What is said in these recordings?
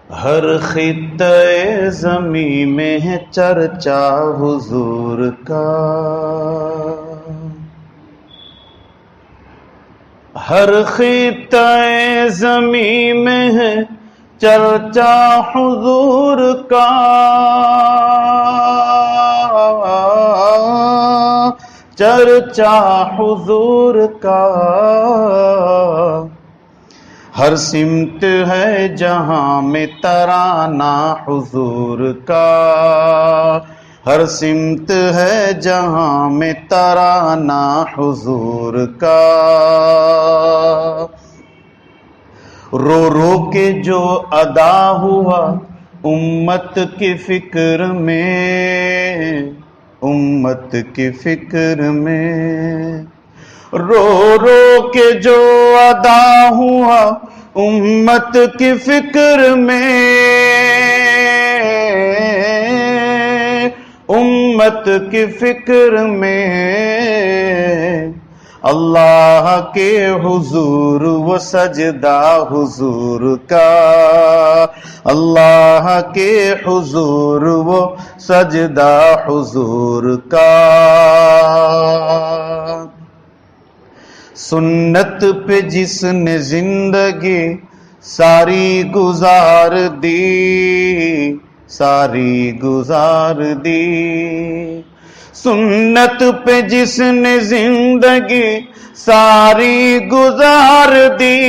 ہر خطے زمین میں ہے چرچا حضور کا، ہر خطے زمین میں ہے چرچا حضور کا، چرچا حضور کا، ہر سمت ہے جہاں میں ترانہ حضور کا، ہر سمت ہے جہاں میں ترانہ حضور کا، رو رو کے جو ادا ہوا امت کی فکر میں، امت کی فکر میں، رو رو کے جو ادا ہوا امت کی فکر میں، امت کی فکر میں، اللہ کے حضور و سجدہ حضور کا، اللہ کے حضور و سجدہ حضور کا، سنت پہ جس نے زندگی ساری گزار دی، ساری گزار دی، سنت پہ جس نے زندگی ساری گزار دی،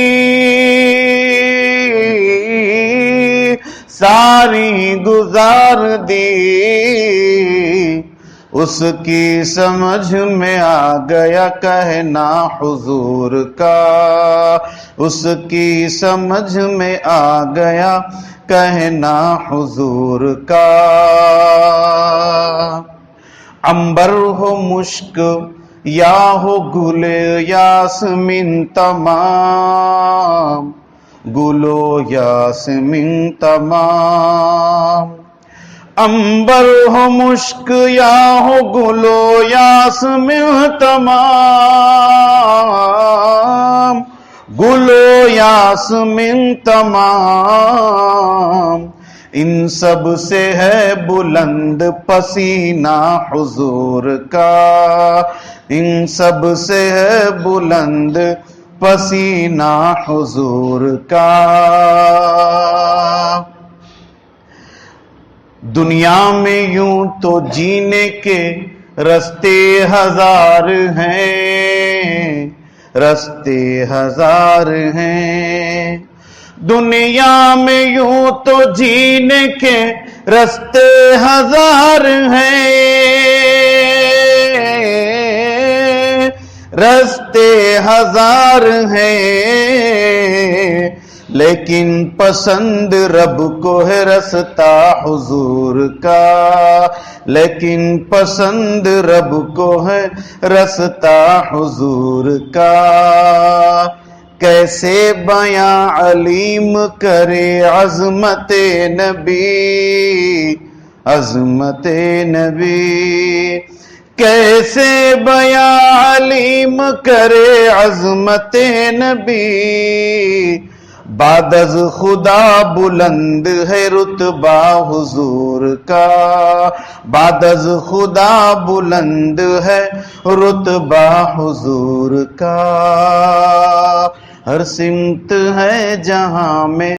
ساری گزار دی، اس کی سمجھ میں آ گیا کہنا حضور کا، اس کی سمجھ میں آ گیا کہنا حضور کا، عنبر ہو مشک یا ہو گل یاسمین تمام، گلو یاسمین تمام، عنبر ہو مشک یا ہو گلو یاسمین تمام، گلو یاسمین تمام، ان سب سے ہے بلند پسینہ حضور کا، ان سب سے ہے بلند پسینہ حضور کا، دنیا میں یوں تو جینے کے رستے ہزار ہیں، رستے ہزار ہیں، دنیا میں یوں تو جینے کے رستے ہزار ہیں، رستے ہزار ہیں، لیکن پسند رب کو ہے رستہ حضور کا، لیکن پسند رب کو ہے رستہ حضور کا، کیسے بیاں علیم کرے عظمت نبی، عظمت نبی، کیسے بیاں علیم کرے عظمت نبی، بعد از خدا بلند ہے رتبہ حضور کا، بعد از خدا بلند ہے رتبہ حضور کا، ہر سمت ہے جہاں میں